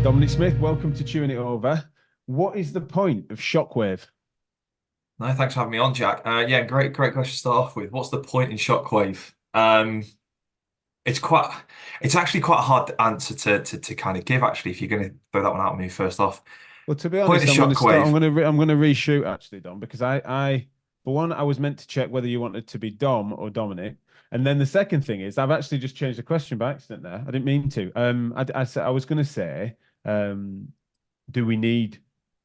Dominic Smith, welcome to Chewing It Over. What is the point of Shockwave? No, thanks for having me on, Jack. Yeah, great question to start off with. What's the point in Shockwave? It's quite, it's actually quite a hard answer to kind of give, actually, if you're going to throw that one out at me first off. Well, to be Point honest, of I'm going to start. Shockwave. I'm going to reshoot actually, Dom, because for one, I was meant to check whether you wanted to be Dom or Dominic, and then the second thing is I've actually just changed the question by accident there. I didn't mean to. I said I was going to say, do we need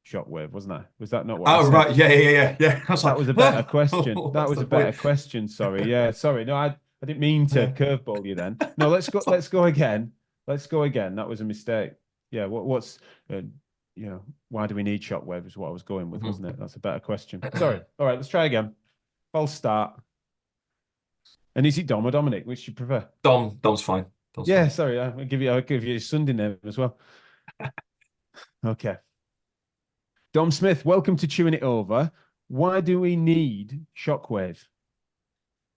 Shockwave? Wasn't I? Was that not what I Oh, said? right. Yeah. I was That like, was a better huh? question. That What's was the a better point? question. Sorry. Yeah, sorry. No, I didn't mean to Yeah. curveball you then. No, let's go. Let's go again. Let's go again. That was a mistake. Yeah. What's uh, why do we need Shockwave? Is what I was going with, wasn't it? That's a better question. Sorry. All right. Let's try again. False start. And is it Dom or Dominic? Which do you prefer? Dom's fine. Dom's Yeah. fine. Sorry. I'll give you a Sunday name as well. Okay. Dom Smith. Welcome to Chewing It Over. Why do we need Shockwave?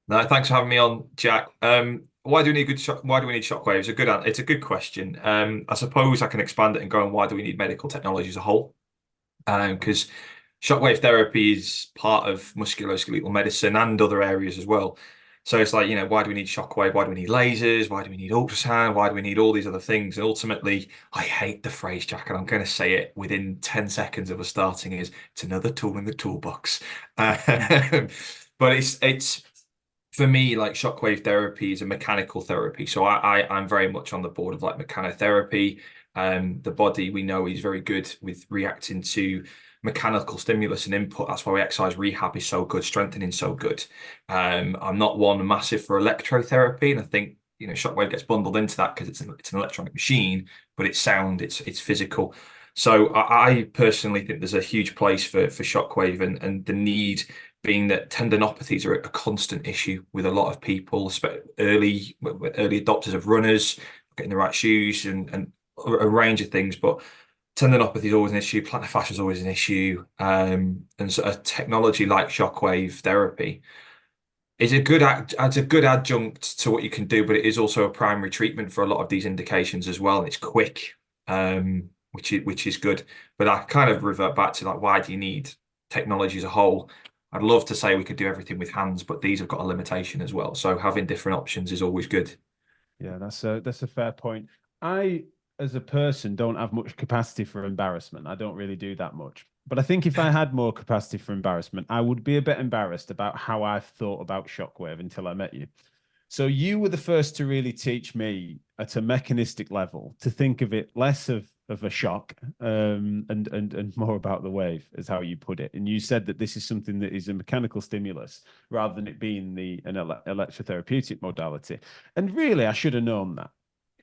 No, thanks for having me on, Jack. Why do we need why do we need Shockwave? It's a good question. I suppose I can expand it and go on why do we need medical technology as a whole? Because shockwave therapy is part of musculoskeletal medicine and other areas as well. So it's like, why do we need shockwave? Why do we need lasers? Why do we need ultrasound? Why do we need all these other things? And ultimately, I hate the phrase, Jack, and I'm going to say it within 10 seconds of us starting is it's another tool in the toolbox. But it's for me, like shockwave therapy is a mechanical therapy. So I'm very much on the board of like mechanotherapy. The body we know is very good with reacting to mechanical stimulus and input. That's why exercise rehab is so good, strengthening so good. I'm not one massive for electrotherapy, and I think shockwave gets bundled into that because it's an electronic machine, but it's sound, it's physical. So I personally think there's a huge place for shockwave and the need being that tendinopathies are a constant issue with a lot of people, early adopters of runners, getting the right shoes and a range of things. But tendinopathy is always an issue, plantar fascia is always an issue. And so a technology like shockwave therapy is it's a good adjunct to what you can do, but it is also a primary treatment for a lot of these indications as well. And it's quick, which is good. But I kind of revert back to like, why do you need technology as a whole? I'd love to say we could do everything with hands, but these have got a limitation as well. So having different options is always good. Yeah, that's a fair point. I, as a person, don't have much capacity for embarrassment. I don't really do that much. But I think if I had more capacity for embarrassment, I would be a bit embarrassed about how I've thought about Shockwave until I met you. So you were the first to really teach me at a mechanistic level to think of it less of a shock, and more about the wave, is how you put it. And you said that this is something that is a mechanical stimulus rather than it being an electrotherapeutic modality. And really, I should have known that,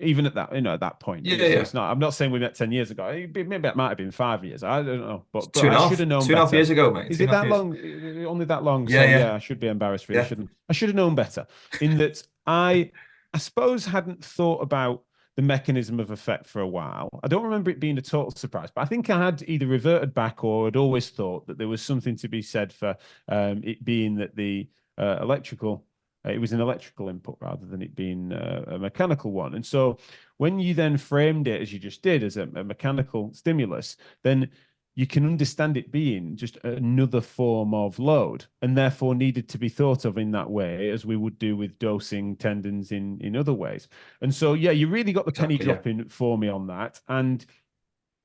even at that, at that point. Yeah, It's yeah. not. I'm not saying we met 10 years ago. Maybe it might have been 5 years. I don't know, but Two and I a should half, have known two and a half better. years ago, mate. Is Two it and a half that years. long? Only that long? Yeah, So yeah, yeah, I should be embarrassed. Really, yeah. shouldn't I? Should have known better. In that, I suppose hadn't thought about the mechanism of effect for a while. I don't remember it being a total surprise, but I think I had either reverted back or had always thought that there was something to be said for it being that the electrical. It was an electrical input rather than it being a mechanical one. And so when you then framed it, as you just did, as a mechanical stimulus, then you can understand it being just another form of load and therefore needed to be thought of in that way as we would do with dosing tendons in other ways. And so, yeah, you really got the penny Exactly, yeah. dropping for me on that. And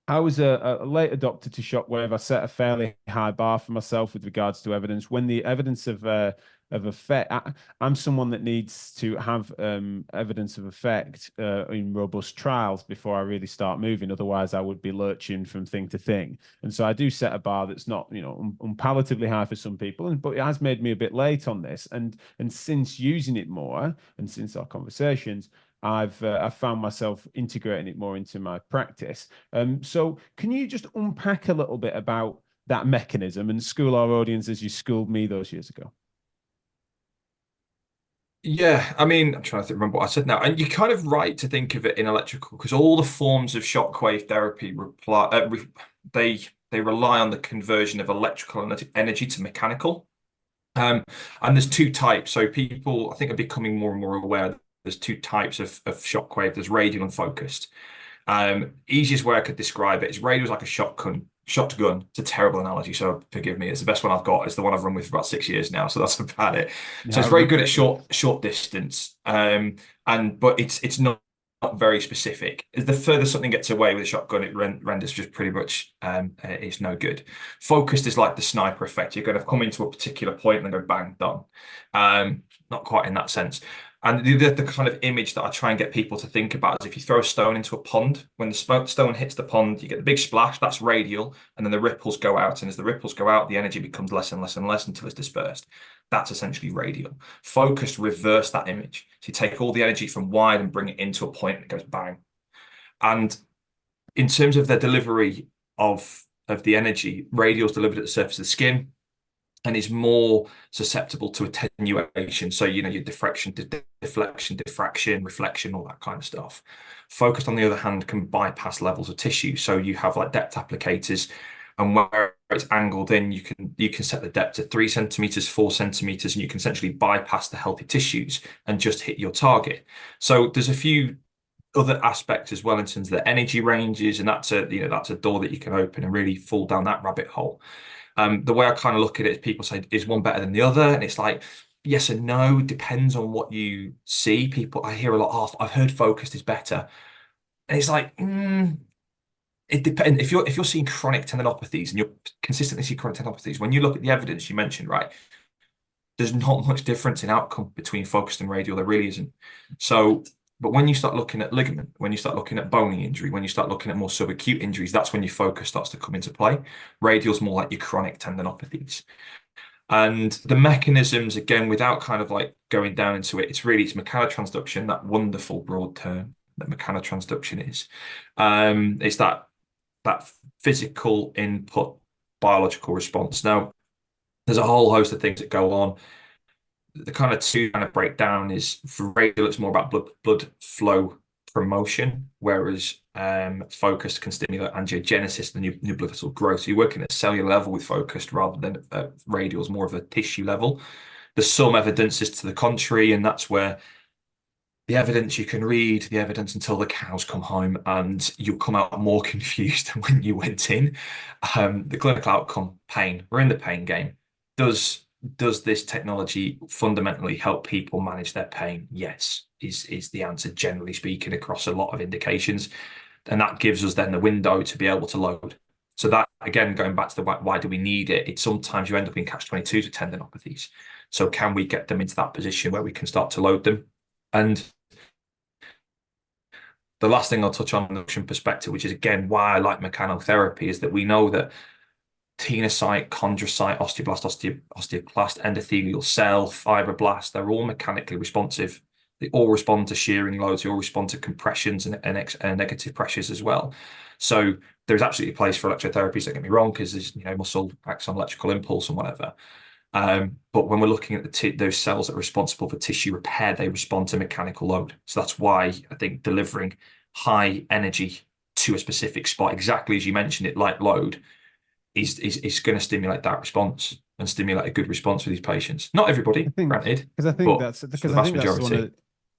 I was a late adopter to Shockwave. I set a fairly high bar for myself with regards to evidence. When the evidence of effect, I'm someone that needs to have evidence of effect in robust trials before I really start moving. Otherwise, I would be lurching from thing to thing. And so I do set a bar that's not, unpalatably high for some people, but it has made me a bit late on this. And since using it more, and since our conversations, I've found myself integrating it more into my practice. So can you just unpack a little bit about that mechanism and school our audience as you schooled me those years ago? Yeah, I mean, I'm trying to remember what I said now. And you're kind of right to think of it in electrical because all the forms of shockwave therapy they they rely on the conversion of electrical energy to mechanical. Um, and there's two types. So people, I think, are becoming more and more aware. There's two types of shockwave. There's radial and focused. Easiest way I could describe it is radio is like a shotgun. Shotgun. It's a terrible analogy, so forgive me. It's the best one I've got. It's the one I've run with for about 6 years now, so that's about it. So Yeah, I it's very remember good at it. Yeah. short distance. But it's not very specific. The further something gets away with a shotgun, it renders just pretty much it's no good. Focused is like the sniper effect. You're going to come into a particular point and then go bang, done. Not quite in that sense. And the kind of image that I try and get people to think about is if you throw a stone into a pond, when the stone hits the pond, you get the big splash, that's radial, and then the ripples go out. And as the ripples go out, the energy becomes less and less and less until it's dispersed. That's essentially radial. Focused reverse that image. So you take all the energy from wide and bring it into a point and it goes bang. And in terms of the delivery of the energy, radial is delivered at the surface of the skin and is more susceptible to attenuation. So, your deflection, diffraction, reflection, all that kind of stuff. Focused, on the other hand, can bypass levels of tissue. So you have like depth applicators, and where it's angled in, you can set the depth to 3 centimeters, 4 centimeters, and you can essentially bypass the healthy tissues and just hit your target. So there's a few other aspects as well in terms of the energy ranges, and that's a door that you can open and really fall down that rabbit hole. The way I kind of look at it is people say, is one better than the other? And it's like, yes and no, depends on what you see. I hear a lot of, I've heard focused is better. And it's like, it depends. If you're seeing chronic tendinopathies and you're consistently seeing chronic tendinopathies, when you look at the evidence you mentioned, right, there's not much difference in outcome between focused and radial. There really isn't. So, but when you start looking at ligament, when you start looking at bony injury, when you start looking at more subacute injuries, that's when your focus starts to come into play. Radial's more like your chronic tendinopathies. And the mechanisms, again, without kind of like going down into it, it's mechanotransduction, that wonderful broad term that mechanotransduction is. It's that physical input biological response. Now, there's a whole host of things that go on. The kind of two kind of breakdown is for radial, it's more about blood flow promotion, whereas focused can stimulate angiogenesis, the new blood vessel growth. So you're working at a cellular level with focused rather than radial is more of a tissue level. There's some evidences to the contrary, and that's where the evidence you can read the evidence until the cows come home, and you'll come out more confused than when you went in. The clinical outcome, pain. We're in the pain game. Does this technology fundamentally help people manage their pain? Yes, is the answer, generally speaking, across a lot of indications. And that gives us then the window to be able to load. So that, again, going back to the why do we need it? It's sometimes you end up in catch-22s with tendinopathies. So can we get them into that position where we can start to load them? And the last thing I'll touch on the motion perspective, which is, again, why I like mechanotherapy, is that we know that tenocyte, chondrocyte, osteoblast, osteoclast, endothelial cell, fibroblast, they're all mechanically responsive. They all respond to shearing loads. They all respond to compressions and negative pressures as well. So there's absolutely a place for electrotherapies, don't get me wrong, because there's, muscle acts on electrical impulse and whatever. But when we're looking at those cells that are responsible for tissue repair, they respond to mechanical load. So that's why I think delivering high energy to a specific spot, exactly as you mentioned it, like load, is going to stimulate that response and stimulate a good response for these patients. Not everybody, granted, because I think but that's the vast majority.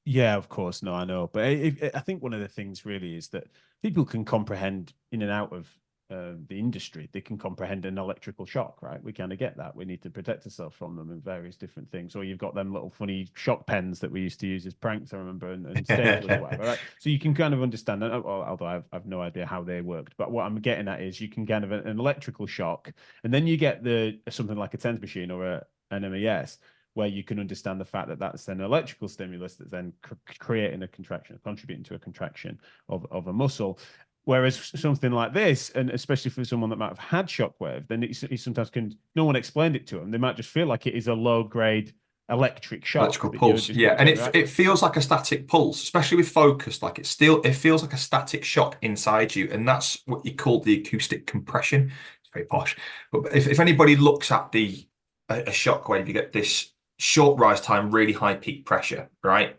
Yeah, of course. No, I know. But I think one of the things really is that people can comprehend in and out of the industry. They can comprehend an electrical shock, right? We kind of get that. We need to protect ourselves from them and various different things. Or you've got them little funny shock pens that we used to use as pranks, I remember, and staplers or whatever, right? So you can kind of understand that, although I've no idea how they worked. But what I'm getting at is you can kind of an electrical shock, and then you get something like a TENS machine or an MES, where you can understand the fact that that's an electrical stimulus that's then creating a contraction, contributing to a contraction of a muscle. Whereas something like this, and especially for someone that might have had Shockwave, then it sometimes no one explained it to them. They might just feel like it is a low grade electric shock. Electrical pulse, yeah. And it feels like a static pulse, especially with focus. Like it feels like a static shock inside you. And that's what you call the acoustic compression. It's very posh. But if anybody looks at a Shockwave, you get this short rise time, really high peak pressure, right?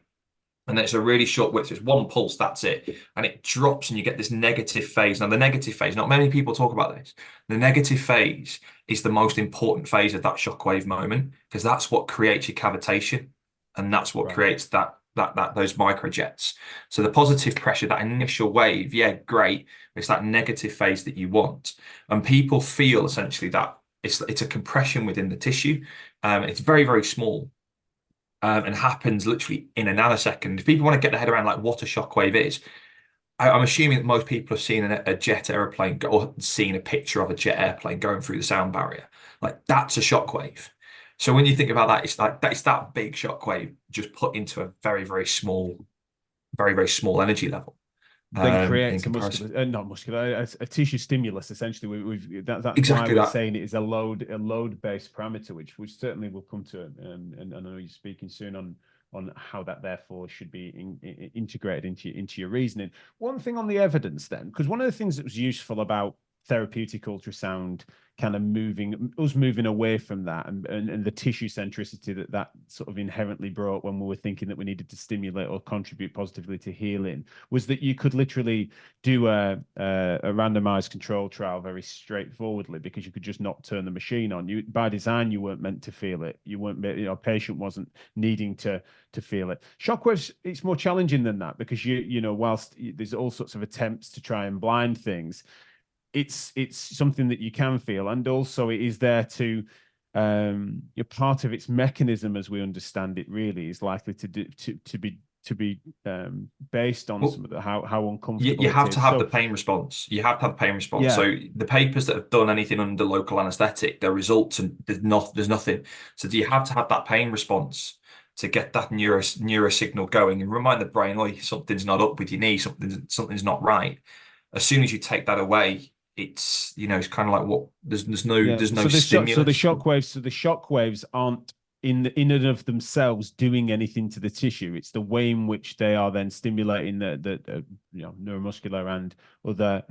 And then it's a really short width. So it's one pulse, that's it. And it drops and you get this negative phase. Now, the negative phase, not many people talk about this. The negative phase is the most important phase of that shockwave moment, because that's what creates your cavitation. And that's what creates that those microjets. So the positive pressure, that initial wave, yeah, great. It's that negative phase that you want. And people feel essentially that it's a compression within the tissue. It's very, very small. And happens literally in a nanosecond. If people want to get their head around like what a shockwave is, I'm assuming that most people have seen a jet airplane or seen a picture of a jet airplane going through the sound barrier. Like that's a shockwave. So when you think about that, it's that big shockwave just put into a very, very, very small energy level Then in creates a comparison. muscular, not muscular, a tissue stimulus. Essentially, that's why Exactly we're that. saying it is a load based parameter, which certainly will come to. And I know you're speaking soon on how that therefore should be integrated into your reasoning. One thing on the evidence, then, because one of the things that was useful about therapeutic ultrasound kind of moving away from that and the tissue centricity that sort of inherently brought when we were thinking that we needed to stimulate or contribute positively to healing was that you could literally do a randomized control trial very straightforwardly because you could just not turn the machine on. You by design you weren't meant to feel it. You weren't, patient wasn't needing to feel it. Shockwaves, it's more challenging than that because whilst there's all sorts of attempts to try and blind things, it's something that you can feel, and also it is there to you're part of its mechanism as we understand it really is likely to be based on Well, some of the how you uncomfortable it have to is. have the So pain response. You have to have pain response. yeah, So the papers that have done anything under local anaesthetic, their results and there's nothing. So do you have to have that pain response to get that neuro signal going and remind the brain, oh, something's not up with your knee, something's not right. As soon as you take that away, it's kind of like what yeah. there's no So stimulus. the shockwaves aren't in and of themselves doing anything to the tissue. It's the way in which they are then stimulating the neuromuscular and other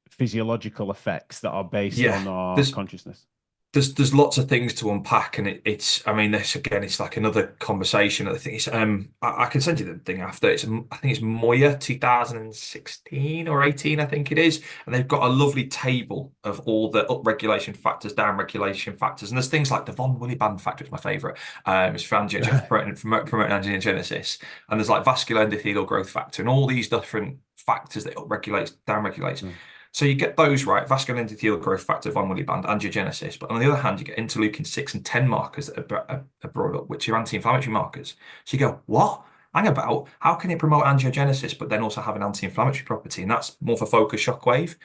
physiological effects that are based Yeah, on our there's consciousness. there's lots of things to unpack, and it's I mean this again, it's like another conversation. I think it's I can send you the thing after. I think it's Moya 2016 or 18, I think it is, and they've got a lovely table of all the upregulation factors, downregulation factors, and there's things like the von Willebrand factor is my favorite. It's for promoting angiogenesis, and there's like vascular endothelial growth factor, and all these different factors that upregulates, downregulates. Mm. So you get those right, vascular endothelial growth factor, von Willebrand, angiogenesis. But on the other hand, you get interleukin 6 and 10 markers that are brought up, which are anti-inflammatory markers. So you go, what? Hang about, how can it promote angiogenesis, but then also have an anti-inflammatory property? And that's more for focused shockwave.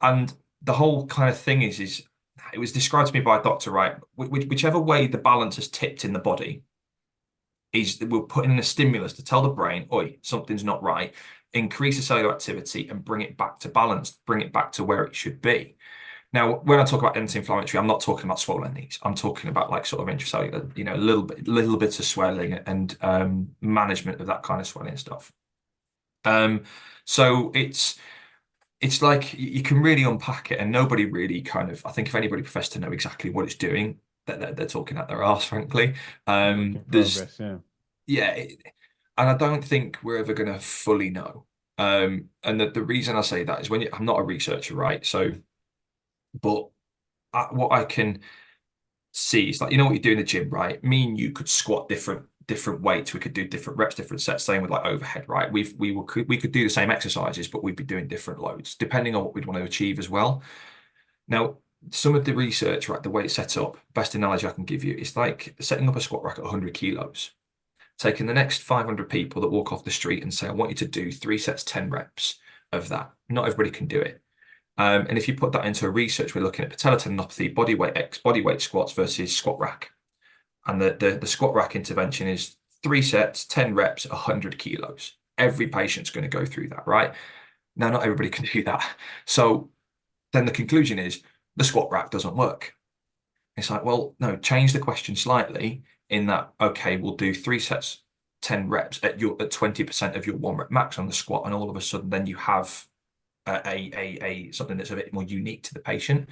And the whole kind of thing is it was described to me by a doctor, right? Whichever way the balance has tipped in the body, we're putting in a stimulus to tell the brain, oi, something's not right, increase the cellular activity and bring it back to balance, bring it back to where it should be. Now, when I talk about anti-inflammatory, I'm not talking about swollen knees. I'm talking about like sort of intracellular, little bits of swelling and management of that kind of swelling stuff. So it's like you can really unpack it, and nobody really I think if anybody professed to know exactly what it's doing, they're talking out their arse, frankly. Work in There's progress, yeah. yeah, and I don't think we're ever going to fully know. And the reason I say that is I'm not a researcher, right? So, but what I can see is like what you do in the gym, right? Me and you could squat different weights. We could do different reps, different sets. Same with like overhead, right? We could do the same exercises, but we'd be doing different loads depending on what we'd want to achieve as well. Now, some of the research, right, the way it's set up, best analogy I can give you is like setting up a squat rack at 100 kilos, taking the next 500 people that walk off the street and say, I want you to do 3 sets, 10 reps of that. Not everybody can do it. And if you put that into a research, we're looking at patellar tendinopathy, body weight squats versus squat rack. And the squat rack intervention is 3 sets, 10 reps, 100 kilos. Every patient's going to go through that, right? Now, not everybody can do that. So then the conclusion is the squat rack doesn't work. It's like, well, no, change the question slightly in that, okay, we'll do 3 sets, 10 reps at 20% of your 1 rep max on the squat, and all of a sudden then you have a something that's a bit more unique to the patient.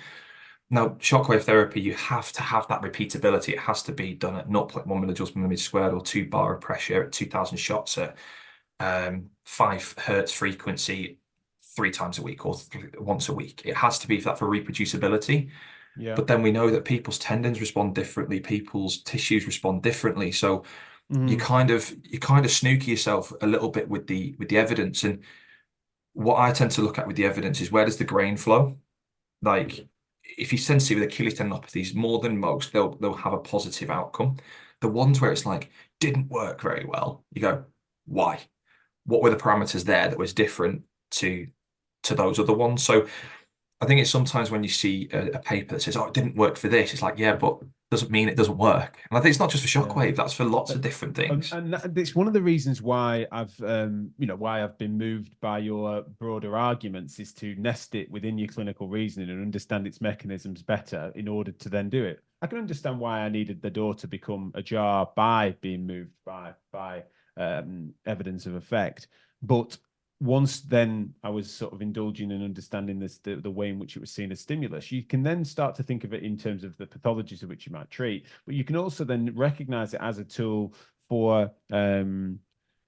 Now, shockwave therapy, you have to have that repeatability. It has to be done at 0.1 millijoules per millimeter squared or 2 bar of pressure at 2,000 shots at 5 hertz frequency 3 times a week or once a week. It has to be for reproducibility. Yeah. But then we know that people's tendons respond differently, people's tissues respond differently. So Mm. you kind of snooker yourself a little bit with the evidence. And what I tend to look at with the evidence is, where does the grain flow? Like, if you're sensitive with Achilles tendinopathies, more than most, they'll have a positive outcome. The ones where it's like didn't work very well, you go, why? What were the parameters there that was different to those other ones? So I think it's sometimes when you see a paper that says, "Oh, it didn't work for this," it's like, yeah, but doesn't mean it doesn't work. And I think it's not just for Yeah. Shockwave; that's for lots Uh, of different things. And it's one of the reasons why why I've been moved by your broader arguments is to nest it within your clinical reasoning and understand its mechanisms better in order to then do it. I can understand why I needed the door to become ajar by being moved by evidence of effect, but once then I was sort of indulging and understanding the way in which it was seen as stimulus, you can then start to think of it in terms of the pathologies of which you might treat, but you can also then recognize it as a tool for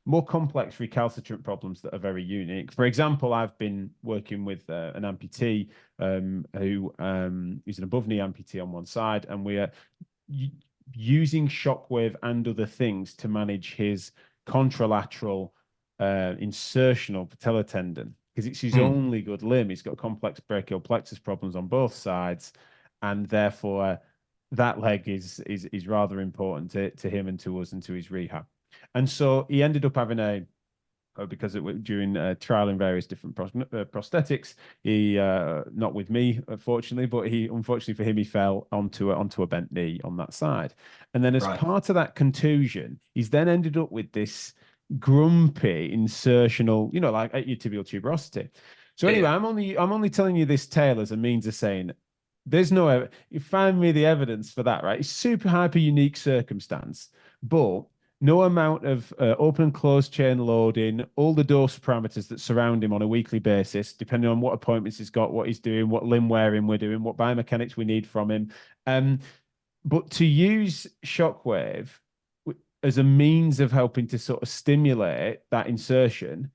more complex recalcitrant problems that are very unique. For example, I've been working with an amputee who is an above knee amputee on one side, and we are using Shockwave and other things to manage his contralateral insertional patellar tendon because it's his Mm, only good limb. He's got complex brachial plexus problems on both sides, and therefore that leg is rather important to him and to us and to his rehab. And so he ended up having because during trialing various different prosthetics, he not with me unfortunately, but he unfortunately for him he fell onto a bent knee on that side, and then as right. part of that contusion, he's then ended up with this grumpy insertional, like at your tibial tuberosity. So Yeah, anyway, yeah, I'm only telling you this tale as a means of saying there's no you find me the evidence for that, right? It's super hyper unique circumstance, but no amount of open and closed chain loading, all the dose parameters that surround him on a weekly basis, depending on what appointments he's got, what he's doing, what limb wearing we're doing, what biomechanics we need from him. But to use Shockwave as a means of helping to sort of stimulate that insertion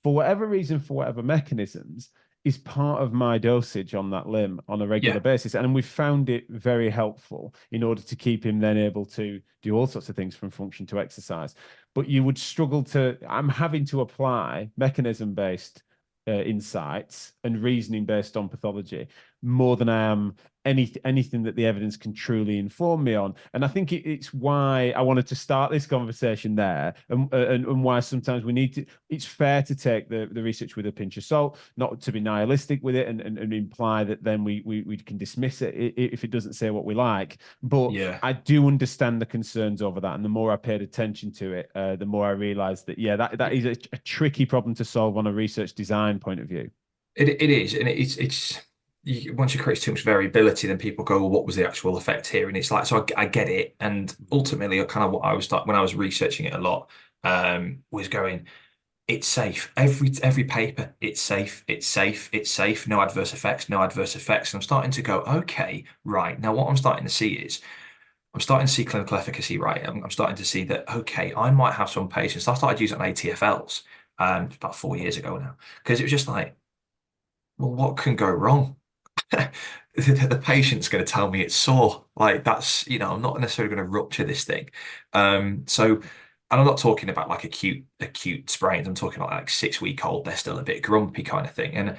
for whatever reason, for whatever mechanisms, is part of my dosage on that limb on a regular yeah. basis. And we found it very helpful in order to keep him then able to do all sorts of things from function to exercise. But you would struggle I'm having to apply mechanism based insights and reasoning based on pathology more than I am anything that the evidence can truly inform me on. And I think it's why I wanted to start this conversation there, and why sometimes we need to. It's fair to take the research with a pinch of salt, not to be nihilistic with it and imply that then we can dismiss it if it doesn't say what we like. But Yeah. I do understand the concerns over that, and the more I paid attention to it, the more I realised that that is a tricky problem to solve on a research design point of view. It is, and once you create too much variability, then people go, well, what was the actual effect here? And it's like, so I get it. And ultimately, kind of what I was when I was researching it a lot, was going, it's safe. Every paper, it's safe, it's safe, it's safe. No adverse effects, no adverse effects. And I'm starting to go, okay, right. Now, what I'm starting to see is, I'm starting to see clinical efficacy, right? I'm starting to see that, okay, I might have some patients. I started using ATFLs about 4 years ago now, because it was just like, well, what can go wrong? The patient's going to tell me it's sore. Like, that's, I'm not necessarily going to rupture this thing. So, and I'm not talking about like acute sprains. I'm talking about like 6 week old. They're still a bit grumpy kind of thing. And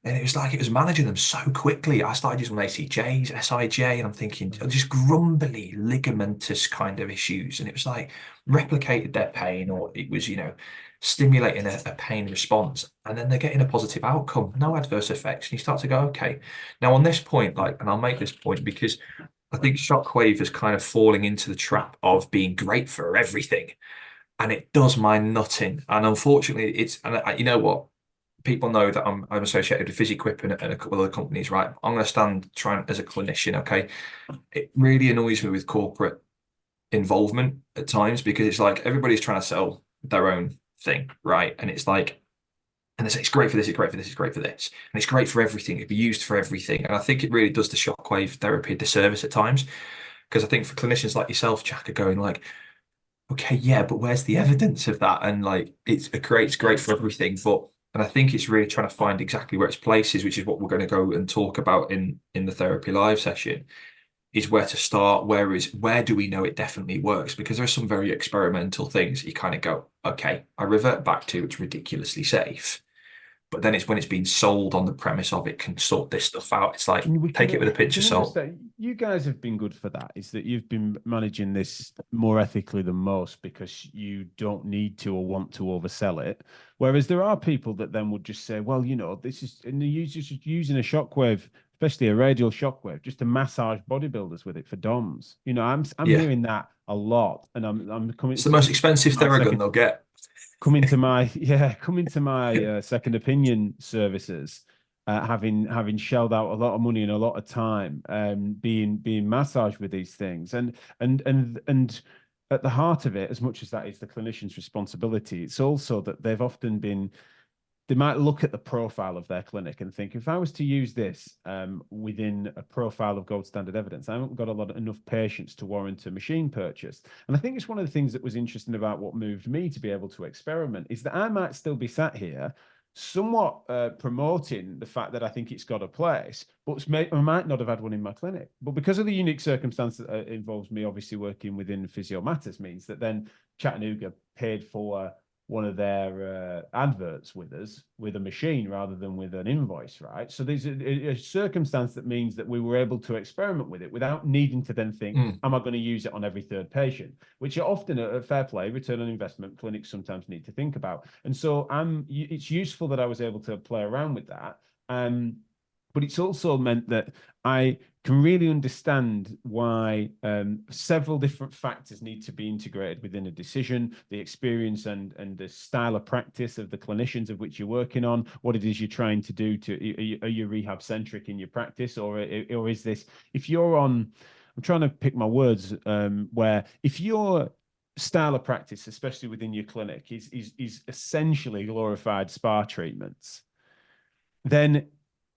it was like, it was managing them so quickly. I started using ACJs, SIJ, and I'm thinking just grumbly ligamentous kind of issues. And it was like replicated their pain, or it was, stimulating a pain response. And then they're getting a positive outcome, no adverse effects. And you start to go, okay. Now, on this point, like, and I'll make this point because I think Shockwave is kind of falling into the trap of being great for everything. And it does my nutting. And unfortunately, you know what? People know that I'm associated with PhysiQuip and a couple of other companies, right? I'm going to stand trying as a clinician, okay? It really annoys me with corporate involvement at times because it's like everybody's trying to sell their own thing, right? And it's like, and they say it's great for this, it's great for this, it's great for this, and it's great for everything. It'd be used for everything. And I think it really does the shockwave therapy a disservice at times because I think for clinicians like yourself, Jack, are going like, okay, yeah, but where's the evidence of that? And like, it's great for everything, but and I think it's really trying to find exactly where its place is, which is what we're going to go and talk about in the therapy live session. is where to start. Where do we know it definitely works? Because there are some very experimental things you kind of go, okay, I revert back to it's ridiculously safe. But then it's when it's been sold on the premise of it can sort this stuff out. It's like, And we take it with a pinch of can salt. understand. You guys have been good for that. Is that you've been managing this more ethically than most because you don't need to or want to oversell it. Whereas there are people that then would just say, well, this is, and they're just using a shockwave, especially a radial shockwave, just to massage bodybuilders with it for DOMs. I'm Yeah. hearing that a lot, and I'm coming It's the most expensive my Theragun second they'll get. coming to my second opinion services, having shelled out a lot of money and a lot of time, being massaged with these things, and at the heart of it, as much as that is the clinician's responsibility, it's also that they might look at the profile of their clinic and think, if I was to use this within a profile of gold standard evidence, I haven't got enough patients to warrant a machine purchase. And I think it's one of the things that was interesting about what moved me to be able to experiment is that I might still be sat here somewhat promoting the fact that I think it's got a place, but I might not have had one in my clinic. But because of the unique circumstance that involves me obviously working within Physio Matters means that then Chattanooga paid for one of their adverts with us with a machine rather than with an invoice, right? So there's a circumstance that means that we were able to experiment with it without needing to then think, am I going to use it on every third patient? Which are often a fair play, return on investment clinics sometimes need to think about. And so it's useful that I was able to play around with that. But it's also meant that I can really understand why several different factors need to be integrated within a decision, the experience and the style of practice of the clinicians of which you're working on, what it is you're trying to do are you rehab centric in your practice, or is this, if you're on, I'm trying to pick my words, where if your style of practice, especially within your clinic, is essentially glorified spa treatments, then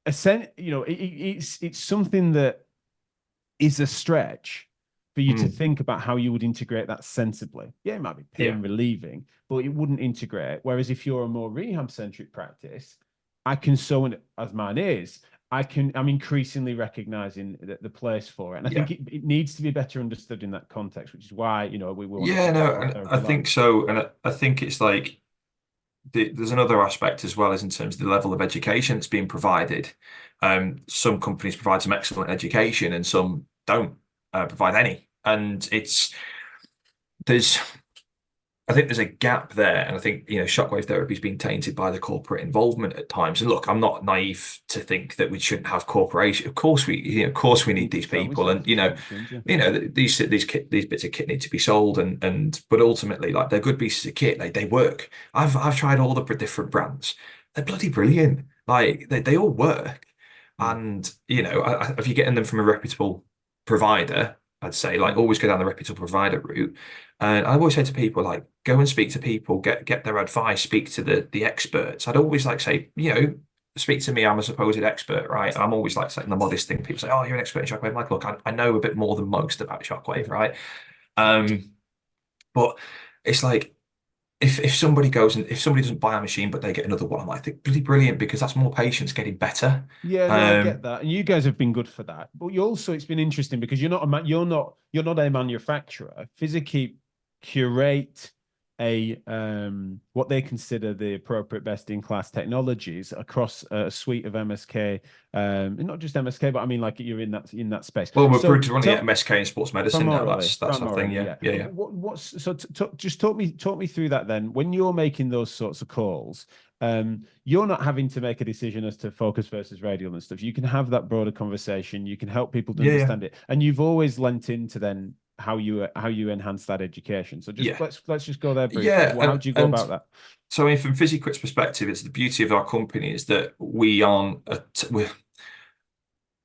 it's something that is a stretch for you to think about how you would integrate that sensibly. Yeah, it might be Yeah. pain relieving, but it wouldn't integrate. Whereas if you're a more rehab centric practice, I can as mine is, I'm increasingly recognizing the place for it. And I Yeah. think it needs to be better understood in that context, which is why, we wanted Yeah, to no, explore and I therapy think life. so. And I think it's like there's another aspect as well as in terms of the level of education that's being provided. Some companies provide some excellent education and some don't provide any. And there's I think there's a gap there, and I think shockwave therapy has been tainted by the corporate involvement at times. And look, I'm not naive to think that we shouldn't have corporation. Of course of course we need these Totally people, and self-sufficient, yeah. these bits of kit need to be sold, and but ultimately, like they're good pieces of kit. They work. I've tried all the different brands. They're bloody brilliant. Like they all work, Mm. and if you're getting them from a reputable provider, I'd say like Mm. always go down the reputable provider route. And I always say to people, like, go and speak to people, get their advice, speak to the experts. I'd always like say, speak to me, I'm a supposed expert, right? I'm always like saying the modest thing. People say, oh, you're an expert in shockwave. I'm like, look, I know a bit more than most about shockwave, right? Um, but it's like if somebody goes and if somebody doesn't buy a machine but they get another one, I'm like, really brilliant because that's more patients getting better. Yeah, no, I get Um, that, and you guys have been good for that. But you also, it's been interesting because you're not a manufacturer. Physikeep curate a what they consider the appropriate best in class technologies across a suite of MSK, not just MSK, but I mean like you're in that space. well, we're So predominantly at tell MSK in sports medicine now. That's our thing. primarily, Yeah, yeah. yeah, yeah. What's so just talk me through that then. When you're making those sorts of calls, you're not having to make a decision as to focus versus radial and stuff. You can have that broader conversation. You can help people to Yeah, yeah. understand it, and you've always lent into then how you enhance that education. So just Yeah. let's just go there briefly. Yeah, Well, how and do you go and about that? so I mean, from PhysiQuit's perspective, it's the beauty of our company is that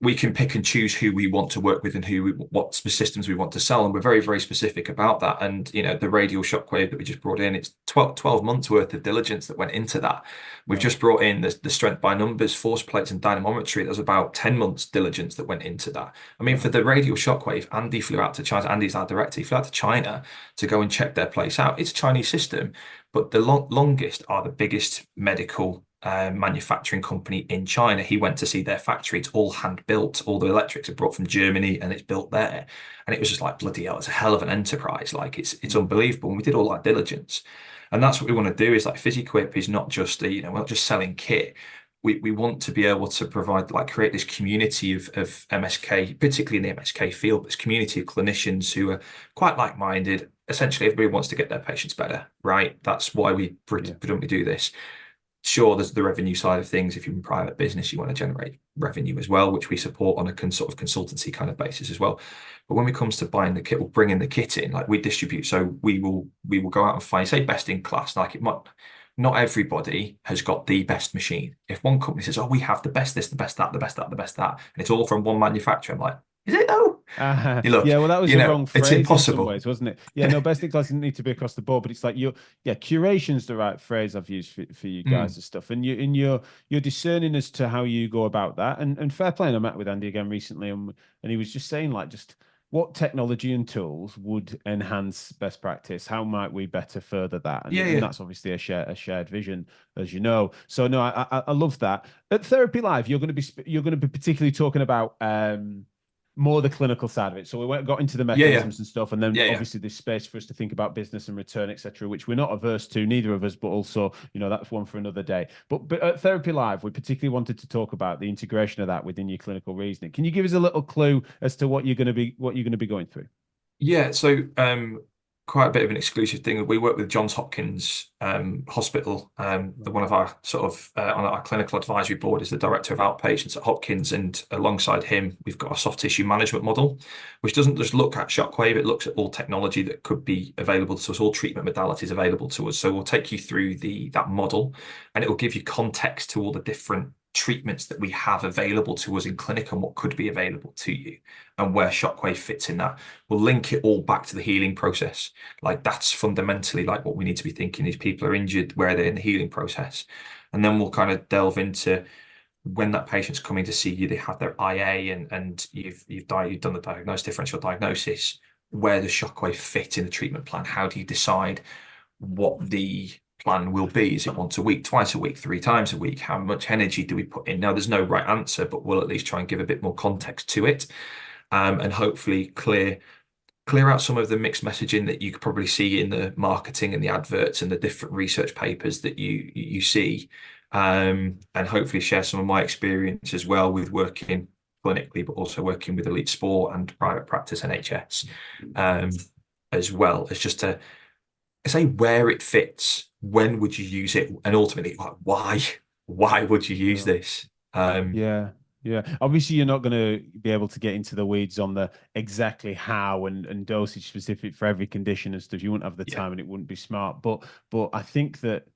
we can pick and choose who we want to work with and what systems we want to sell, and we're very very specific about that. And the radial shockwave that we just brought in, it's 12 months worth of diligence that went into that. We've Wow. just brought in the strength by numbers, force plates, and dynamometry. There's about 10 months diligence that went into that. I mean, for Wow. the radial shockwave, Andy flew out to China. Andy's our director. He flew out to China to go and check their place out. It's a Chinese system, but the longest are the biggest medical manufacturing company in China. He went to see their factory. It's all hand built. All the electrics are brought from Germany and it's built there. And it was just like, bloody hell, it's a hell of an enterprise. Like it's unbelievable. And we did all that diligence. And that's what we want to do is like PhysiQuip is not just we're not just selling kit. We want to be able to provide, like, create this community of MSK, particularly in the MSK field, this community of clinicians who are quite like-minded. Essentially, everybody wants to get their patients better, right? That's why we predominantly do this. Sure, there's the revenue side of things. If you're in private business, you want to generate revenue as well, which we support on a sort of consultancy kind of basis as well. But when it comes to buying the kit or bringing the kit in, like we distribute, so we will go out and find, say, best in class. Like it might not everybody has got the best machine. If one company says, "Oh, we have the best this, the best that, the best that, the best that," and it's all from one manufacturer, I'm like, "Is it though?" You look, Yeah, well, that was the wrong it's phrase in some impossible. ways, wasn't it? Yeah, no, best in class doesn't need to be across the board, but it's like curation's the right phrase I've used for you guys Mm. and stuff. And you're discerning as to how you go about that. And fair play. And I met with Andy again recently, and he was just saying, like, just what technology and tools would enhance best practice? How might we better further that? And Yeah, and yeah, that's obviously a shared vision, as you know. So no, I love that. At Therapy Live, you're going to be particularly talking about more the clinical side of it. So got into the yeah, yeah, mechanisms and stuff, and then yeah, yeah. obviously there's space for us to think about business and return, etc., which we're not averse to, neither of us, but also, that's one for another day. But at Therapy Live, we particularly wanted to talk about the integration of that within your clinical reasoning. Can you give us a little clue as to what you're going to be going through? Yeah, so quite a bit of an exclusive thing. We work with Johns Hopkins Hospital. One of our sort of on our clinical advisory board is the director of outpatients at Hopkins, and alongside him, we've got a soft tissue management model, which doesn't just look at Shockwave; it looks at all technology that could be available to us, all treatment modalities available to us. So we'll take you through that model, and it will give you context to all the different treatments that we have available to us in clinic and what could be available to you and where Shockwave fits in that. We'll link it all back to the healing process. Like that's fundamentally like what we need to be thinking is people are injured, where they're in the healing process. And then we'll kind of delve into when that patient's coming to see you, they have their IA and you've done the differential diagnosis. Where does Shockwave fit in the treatment plan? How do you decide what the plan will be? Is it once a week, twice a week, 3 times a week? How much energy do we put in? Now, there's no right answer, but we'll at least try and give a bit more context to it, and hopefully clear out some of the mixed messaging that you could probably see in the marketing and the adverts and the different research papers that you see, and hopefully share some of my experience as well with working clinically, but also working with elite sport and private practice NHS, um, as well as just to say where it fits, when would you use it, and ultimately, like, why would you use Sure. this? Um, Yeah. Yeah. Obviously, you're not going to be able to get into the weeds on the exactly how and dosage specific for every condition and stuff. You wouldn't have the yeah, time and it wouldn't be smart. But I think that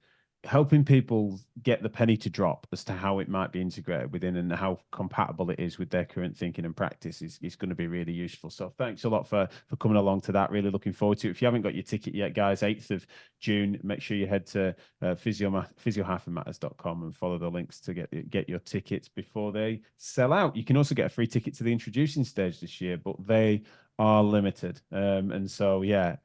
helping people get the penny to drop as to how it might be integrated within and how compatible it is with their current thinking and practice is going to be really useful. So thanks a lot for coming along to that. Really looking forward to it. If you haven't got your ticket yet, guys, 8th of June, make sure you head to physio-matters.com and follow the links to get your tickets before they sell out. You can also get a free ticket to the introducing stage this year, but they are limited. And so, yeah,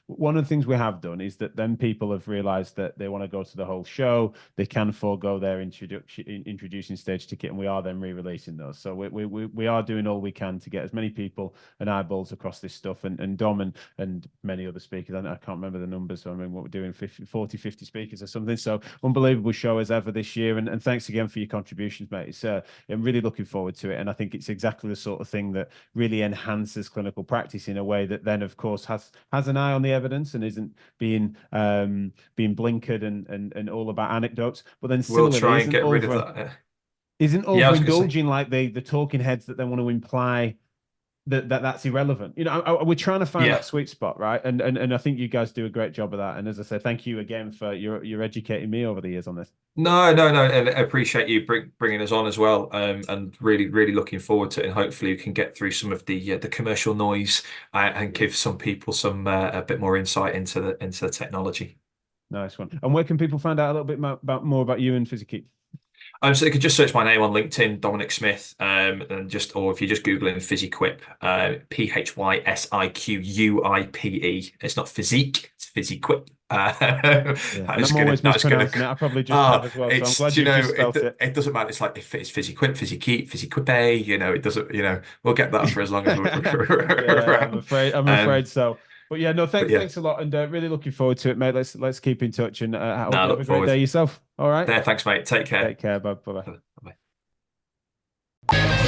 one of the things we have done is that then people have realized that they want to go to the whole show. They can forego their introducing stage ticket, and we are then re-releasing those. So we are doing all we can to get as many people and eyeballs across this stuff. And Dom and many other speakers, I can't remember the numbers. So I mean, what we're doing, 50 speakers or something. So unbelievable show as ever this year. And thanks again for your contributions, mate. I'm really looking forward to it. And I think it's exactly the sort of thing that really enhances clinical practice in a way that then, of course, has an eye on the evidence and isn't being blinkered and all about anecdotes. But then we'll similarly, try and get rid of that. isn't Yeah, I was gonna say. overindulging like the talking heads that then want to imply that's irrelevant. We're trying to find Yeah. that sweet spot, right? And I think you guys do a great job of that. And as I said, thank you again for you're educating me over the years on this. No, no, no. And I appreciate you bringing us on as well, and really, really looking forward to it. And hopefully, we can get through some of the commercial noise, and give some people some a bit more insight into the technology. Nice one. And where can people find out a little bit more about you and Physikeep? So they could just search my name on LinkedIn, Dominic Smith, and or if you just Google in PhysiQuip, PhysiQuipe. It's not physique, it's PhysiQuip. Yeah, I'm and just I'm gonna, always that's gonna, mispronouncing it. I probably just have as well. So I'm it's, glad do you you've know, just spelt it. it doesn't matter. It's like if it's fizzy quip, fizzy keep, fizzy quippe, it doesn't, we'll get that for as long as we're Yeah, around. I'm Um, afraid so. But yeah, no, but yeah, thanks a lot, and really looking forward to it, mate. Let's keep in touch, and I hope no, I you have look a great forward. day yourself. All right, There, thanks, mate. Take care. take care, bye bye. Bye.